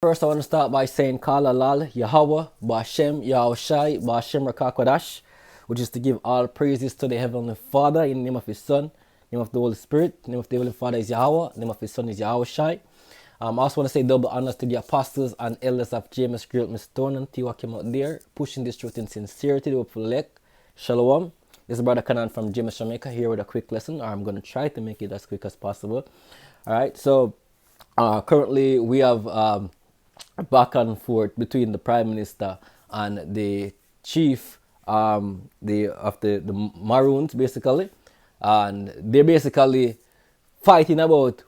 First, I want to start by saying Kala Lal, Yahweh, Bashem, Yahushai, Bashem Rakakwadash, which is to give all praises to the Heavenly Father in the name of His Son, in the name of the Holy Spirit. The name of the Heavenly Father is Yahweh, the name of His Son is Yahushai. I also want to say double honors to the apostles and elders of James Great Stone and Tiwa came out there, pushing this truth in sincerity, the hopeful elect. Shalom. This is Brother Kanan from James, Jamaica, here with a quick lesson, or I'm going to try to make it as quick as possible. Alright, so currently we have back and forth between the Prime Minister and the chief the Maroons, basically, and they're basically fighting about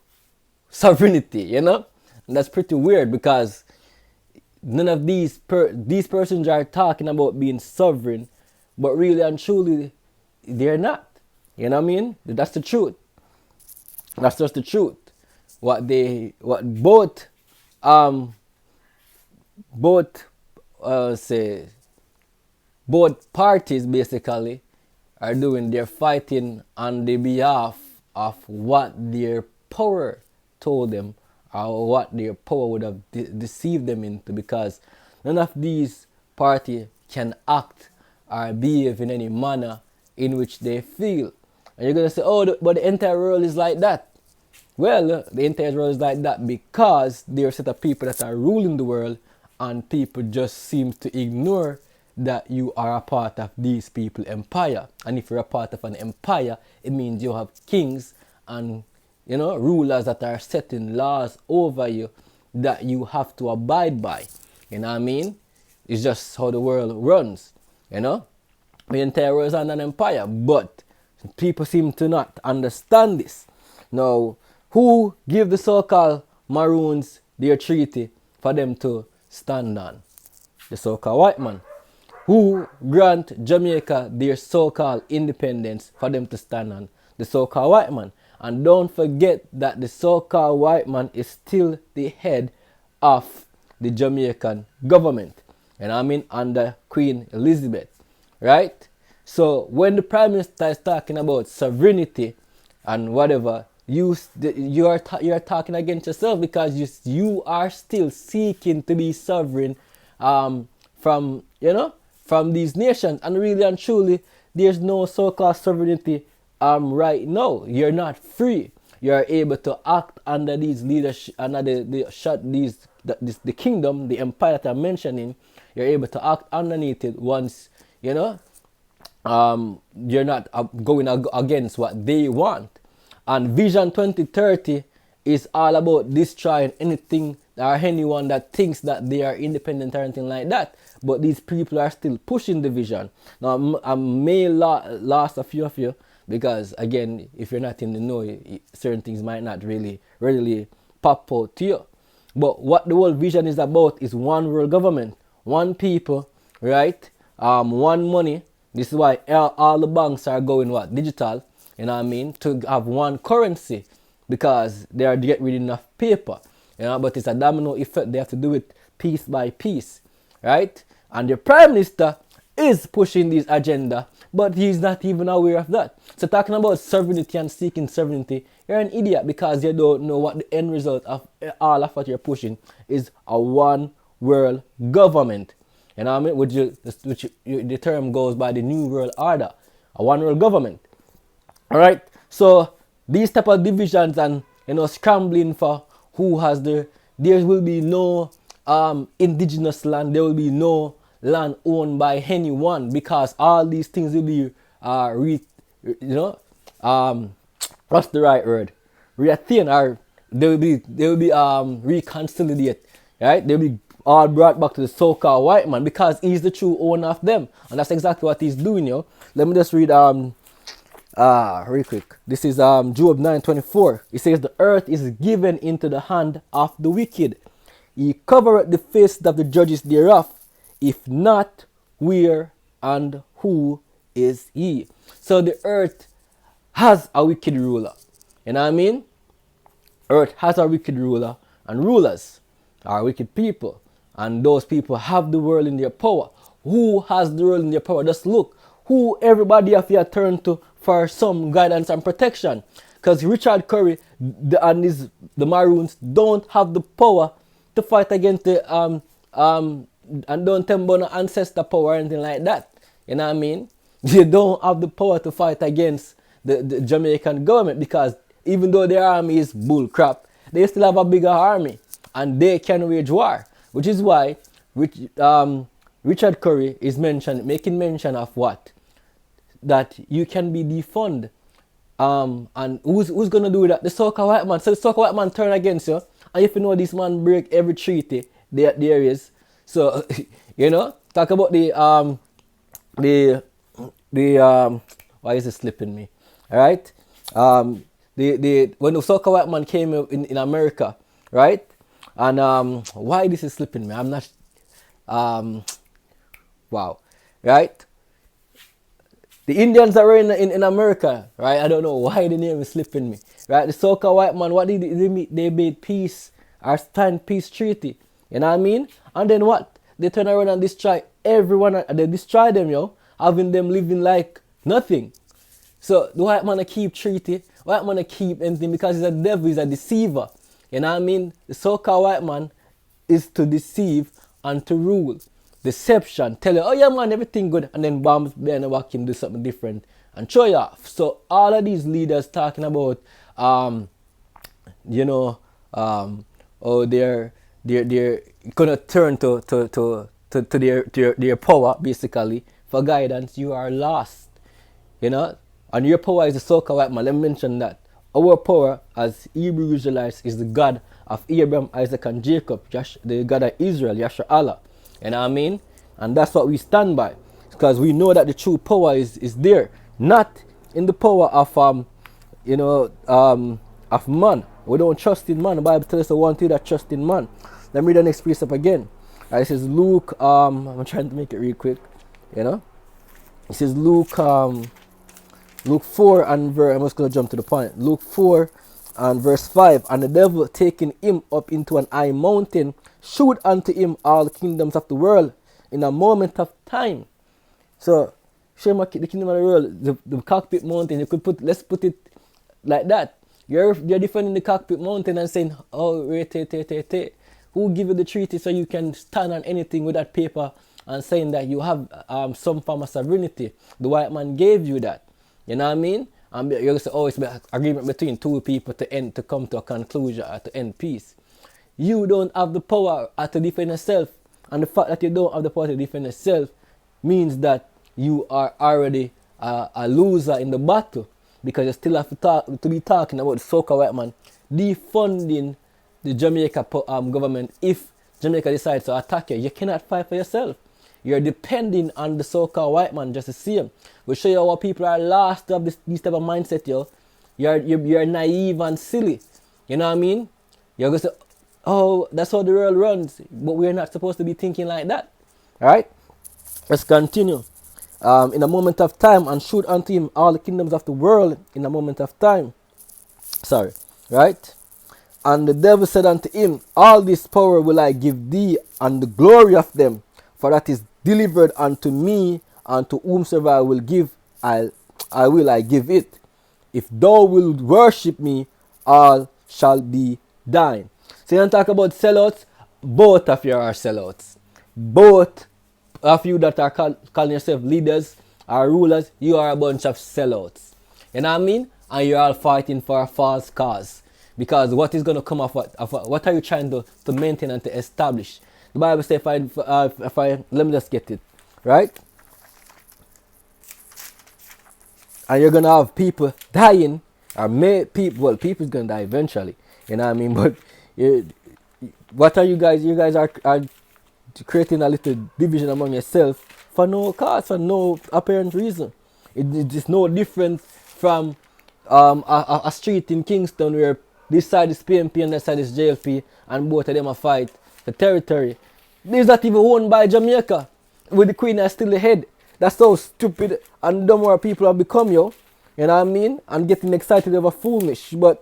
sovereignty, and that's pretty weird because none of these persons are talking about being sovereign, but really and truly they're not. You know what I mean? That's the truth. That's just the truth. What both say both parties basically are doing, they're fighting on the behalf of what their power told them or what their power would have deceived them into, because none of these parties can act or behave in any manner in which they feel. And you're going to say, oh, but the entire world is like that. Well, the entire world is like that because there are a set of people that are ruling the world, and people just seem to ignore that you are a part of these people empire. And if you're a part of an empire, it means you have kings and rulers that are setting laws over you that you have to abide by. You know what I mean? It's just how the world runs. The entire world is an empire, but people seem to not understand this. Now, who give the so-called Maroons their treaty for them to stand on? The so-called white man. Who grant Jamaica their so-called independence for them to stand on? The so-called white man. And don't forget that the so-called white man is still the head of the Jamaican government. And I mean under Queen Elizabeth. Right? So when the Prime Minister is talking about sovereignty and whatever, you are talking against yourself, because you are still seeking to be sovereign from these nations, and really and truly there's no so-called sovereignty right now. You're not free. You're able to act under these leadership, under the kingdom, the empire that I'm mentioning. You're able to act underneath it once you're not going against what they want. And Vision 2030 is all about destroying anything or anyone that thinks that they are independent or anything like that. But these people are still pushing the vision. Now, I may lost a few of you because, again, if you're not in the know, certain things might not really readily pop out to you. But what the whole vision is about is one world government, one people, right? One money. This is why all the banks are going digital. You know what I mean? To have one currency, because they are getting rid of enough paper. But it's a domino effect. They have to do it piece by piece, right? And the Prime Minister is pushing this agenda, but he's not even aware of that. So talking about sovereignty and seeking sovereignty, you're an idiot, because you don't know what the end result of all of what you're pushing is: a one world government. You know what I mean? The term goes by the New World Order, a one world government. Alright, so these type of divisions and scrambling for who has there will be no indigenous land, there will be no land owned by anyone, because all these things will be what's the right word? Reattained, or they will be reconciliated, right? They'll be all brought back to the so-called white man, because he's the true owner of them, and that's exactly what he's doing. Let me just read real quick. This is Job 9:24. It says, the earth is given into the hand of the wicked. He covereth the face of the judges thereof. If not, where and who is he? So the earth has a wicked ruler. You know what I mean? Earth has a wicked ruler, and rulers are wicked people. And those people have the world in their power. Who has the world in their power? Just look. Who everybody have here turned to for some guidance and protection. Because Richard Curry and the Maroons don't have the power to fight against the and don't tell me about no ancestor power or anything like that. You know what I mean? You don't have the power to fight against the Jamaican government, because even though their army is bull crap, they still have a bigger army and they can wage war. Which is why Richard Curry is making mention of what? That you can be defund. And who's gonna do that? The Soca White Man. So the Soca White Man turn against you, and if you know this man break every treaty there is. So talk about the why is it slipping me? Alright? The when the Soca White Man came in America, right? And why this is slipping me? I'm not wow. Right? The Indians that were in America, right? I don't know why the name is slipping me. Right? The Soca White Man, what did they made peace or signed peace treaty. You know what I mean? And then what? They turn around and destroy everyone. They destroy them, having them living like nothing. So the white man keep treaty, white man keep anything, because he's a devil, he's a deceiver. You know what I mean? The so-called white man is to deceive and to rule. Deception, tell you, oh yeah man, everything good, and then bombs behind the back him do something different and show you off. So all of these leaders talking about oh they're gonna turn to their power basically for guidance. You are lost. And your power is the Soca White Man. Let me mention that. Our power as Hebrew Israelites is the God of Abraham, Isaac, and Jacob, the God of Israel, Yahshua Allah. You know what I mean? And that's what we stand by. Because we know that the true power is there. Not in the power of of man. We don't trust in man. The Bible tells us the one thing that trust in man. Let me read the next precept again. This is Luke, I'm trying to make it real quick. This is Luke 4 and verse, I'm just going to jump to the point. Luke 4 and verse 5. And the devil, taking him up into an high mountain, shewed unto him all the kingdoms of the world in a moment of time. So, show him the kingdom of the world, the cockpit mountain. Let's put it like that. You're defending the cockpit mountain and saying, oh, wait. Who give you the treaty so you can stand on anything with that paper and saying that you have some form of sovereignty? The white man gave you that. You know what I mean? And you're going to say, oh, it's an agreement between two people to come to a conclusion or to end peace. You don't have the power to defend yourself. And the fact that you don't have the power to defend yourself means that you are already a loser in the battle. Because you still have to be talking about the Soca White Man defunding the Jamaica government. If Jamaica decides to attack you, you cannot fight for yourself. You're depending on the so-called white man just to see him. We show you how people are lost to have this type of mindset, You're naive and silly. You know what I mean? You're going to say, oh, that's how the world runs. But we're not supposed to be thinking like that. Alright? Let's continue. In a moment of time, and shewed unto him all the kingdoms of the world in a moment of time. Sorry. Right? And the devil said unto him, all this power will I give thee, and the glory of them, for that is delivered unto me, and to whomsoever I will give, I give it. If thou wilt worship me, all shall be thine. So you don't talk about sellouts. Both of you are sellouts. Both of you that are calling yourself leaders or rulers, you are a bunch of sellouts. You know what I mean? And you're all fighting for a false cause. Because what is going to come of what are you trying to maintain and to establish? The Bible says, let me just get it, right? And you're going to have people dying, or people's going to die eventually. You know what I mean? But what are you guys? You guys are creating a little division among yourself for no cause, for no apparent reason. It is no different from a street in Kingston where this side is PNP and that side is JLP, and both of them are fight for territory. This is not even owned by Jamaica, with the Queen as still the head. That's how stupid and dumb our people have become, You know what I mean? And getting excited over foolish. But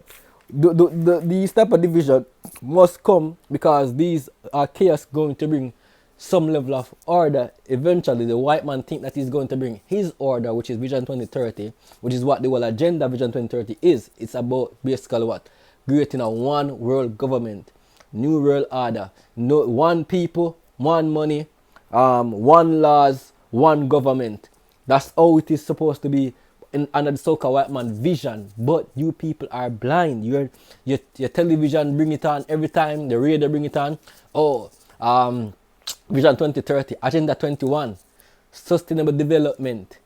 these type of division must come because these are chaos going to bring some level of order. Eventually, the white man think that he's going to bring his order, which is Vision 2030, which is what the whole agenda Vision 2030 is. It's about basically what? Creating a one world government New World Order. No, one people, one money, one laws, one government. That's how it is supposed to be under the so-called white man vision. But you people are blind. Your television bring it on every time. The radio bring it on. Oh, Vision 2030, Agenda 21, Sustainable Development,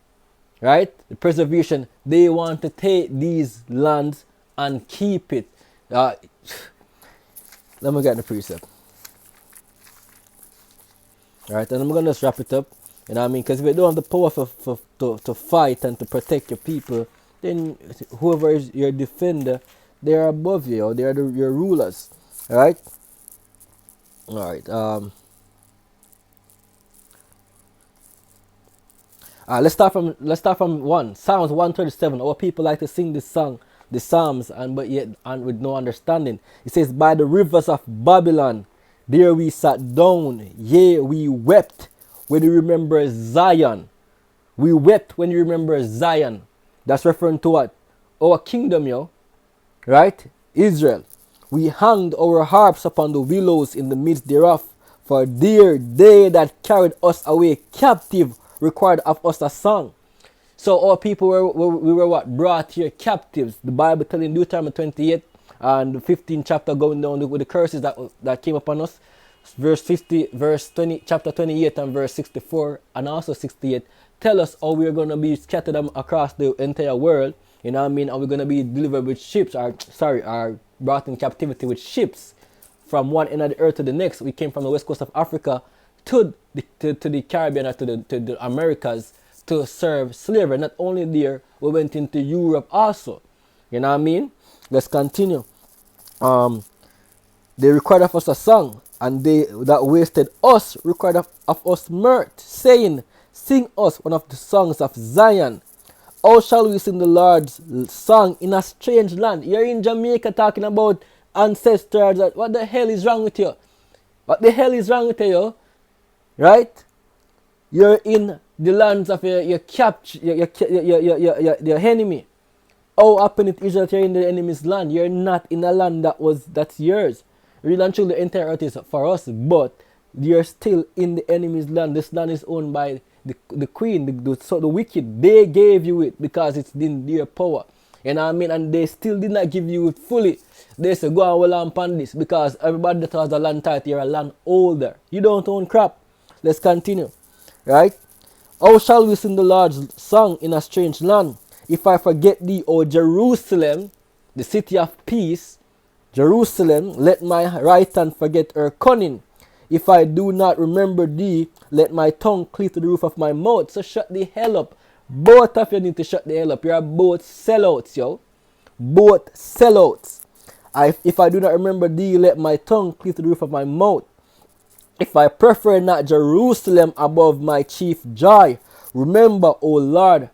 right? The preservation. They want to take these lands and keep it. Let me get the precept. Alright, and I'm going to just wrap it up. You know what I mean? Because if you don't have the power to fight and to protect your people, then whoever is your defender, they are above you, or they are your rulers. Alright? Alright. Let's start from one. Psalms 137. Our people like to sing this song, the Psalms, but yet with no understanding. It says, by the rivers of Babylon, there we sat down, yea, we wept when we remember Zion. We wept when we remember Zion. That's referring to what? Our kingdom, yo. Right? Israel. We hanged our harps upon the willows in the midst thereof, for there they that carried us away captive required of us a song. So our people we were what? Brought here captives. The Bible telling Deuteronomy 28 and the 15th chapter going down with the curses that came upon us. Verse 50, verse 20, chapter 28 and verse 64 and also 68 tell us how we're going to be scattered across the entire world. You know what I mean? And we're going to be delivered with ships, or brought in captivity with ships from one end of the earth to the next. We came from the west coast of Africa to the Caribbean, or to the Americas, to serve slavery. Not only there, we went into Europe also. You know what I mean? Let's continue. They required of us a song, and they that wasted us required of us mirth, saying, sing us one of the songs of Zion. How shall we sing the Lord's song in a strange land? You're in Jamaica talking about ancestors. What the hell is wrong with you? What the hell is wrong with you? Right? You're in the lands of your enemy. How happened it is that you're in the enemy's land? You're not in a land that's yours. Really and truly, the entire earth is for us, but you're still in the enemy's land. This land is owned by the queen, the wicked. They gave you it because it's in their power. You know what I mean? And they still did not give you it fully. They say, go and well on this, because everybody that has a land title, you're a land holder. You don't own crap. Let's continue. Right? How shall we sing the Lord's song in a strange land? If I forget thee, O Jerusalem, the city of peace, Jerusalem, let my right hand forget her cunning. If I do not remember thee, let my tongue cleave to the roof of my mouth. So shut the hell up. Both of you need to shut the hell up. You're both sellouts, yo. Both sellouts. If I do not remember thee, let my tongue cleave to the roof of my mouth. If I prefer not Jerusalem above my chief joy, remember, O Lord.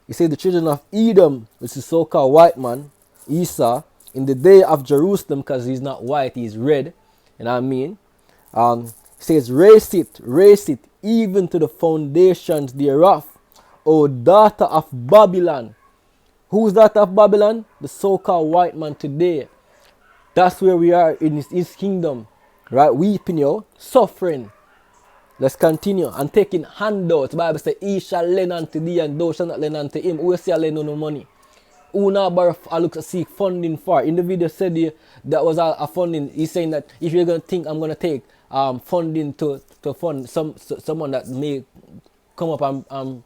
He said the children of Edom, which is so-called white man, Esau, in the day of Jerusalem, because he's not white, he's red. You know what I mean? He says, raise it, even to the foundations thereof, O daughter of Babylon. Who's daughter of Babylon? The so-called white man today. That's where we are in his kingdom. Right? Weeping, yo. Suffering. Let's continue. And taking handouts. The Bible says, he shall lend unto thee, and thou shalt not lend unto him. Who say lend no money? Who now borrow look to seek funding for? In the video said that was a funding. He's saying that if you're going to think I'm going to take funding to fund someone that may come up and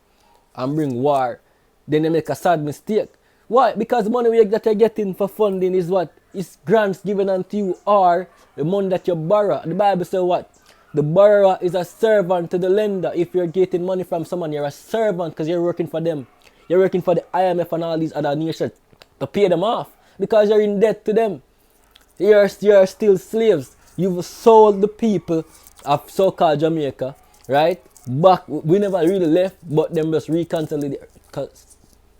bring war, then they make a sad mistake. Why? Because the money that you're getting for funding is what? Is grants given unto you, or the money that you borrow. The Bible says what? The borrower is a servant to the lender. If you're getting money from someone, you're a servant because you're working for them. You're working for the IMF and all these other nations to pay them off because you're in debt to them. You're still slaves. You've sold the people of so-called Jamaica, right? Back, we never really left, but them just reconcile it.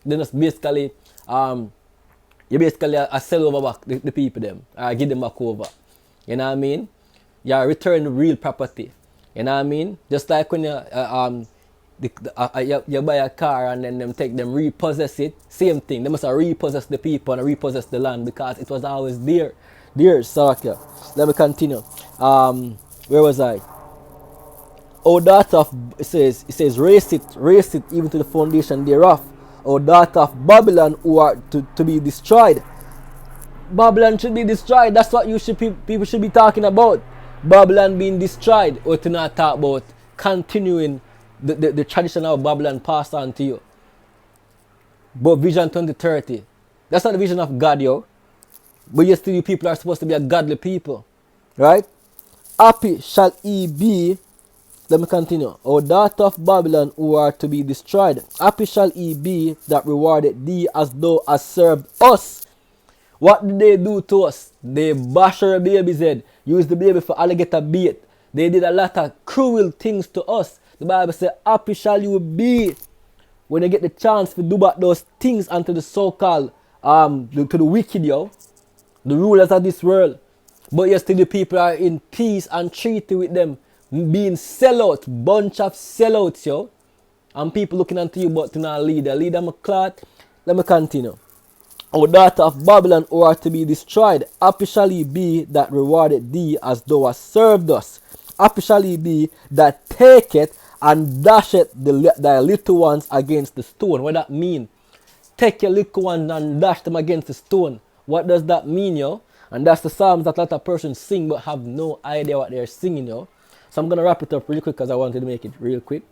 They just basically, you basically sell over back the people them, give them back over. You know what I mean? You return the real property. You know what I mean? Just like when you buy a car and then them repossess it. Same thing. They must repossess the people and repossess the land because it was always there. Dear Salakia. Let me continue. Where was I? O daughter of, it says, raise it even to the foundation thereof. O daughter of Babylon, who are to be destroyed. Babylon should be destroyed. That's what people should be talking about. Babylon being destroyed, or to not talk about continuing the tradition of Babylon passed on to you. But Vision 2030, that's not the vision of God, yo. But yet still you people are supposed to be a godly people. Right? Happy shall he be. Let me continue. O daughter of Babylon, who are to be destroyed. Happy shall he be that rewarded thee as thou hast served us. What did they do to us? They bash our baby's head. Use the baby for alligator bait. They did a lot of cruel things to us. The Bible says, happy shall you be when you get the chance to do back those things unto the so-called, to the wicked, yo. The rulers of this world. But yet still the people are in peace and treaty with them. Being sellouts, bunch of sellouts, yo. And people looking unto you but to not lead. The leader McClart. Let me continue. O daughter of Babylon, who are to be destroyed, happy shall he be that rewarded thee as thou hast served us. Happy shall he be that taketh and dasheth thy little ones against the stone. What that mean? Take your little ones and dash them against the stone. What does that mean, yo? And that's the psalms that a lot of persons sing but have no idea what they're singing, yo. So I'm going to wrap it up really quick because I wanted to make it real quick.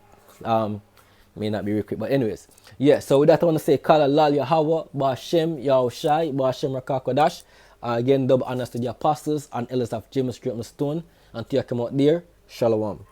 May not be real quick, but anyways. Yeah, so with that I want to say Kala Lal Yahweh, Ba'Shem Yahushai, Ba'Shem Rakakodash. Again, double honors to the apostles and elders of James Street on the Stone. Until you come out there, Shalom.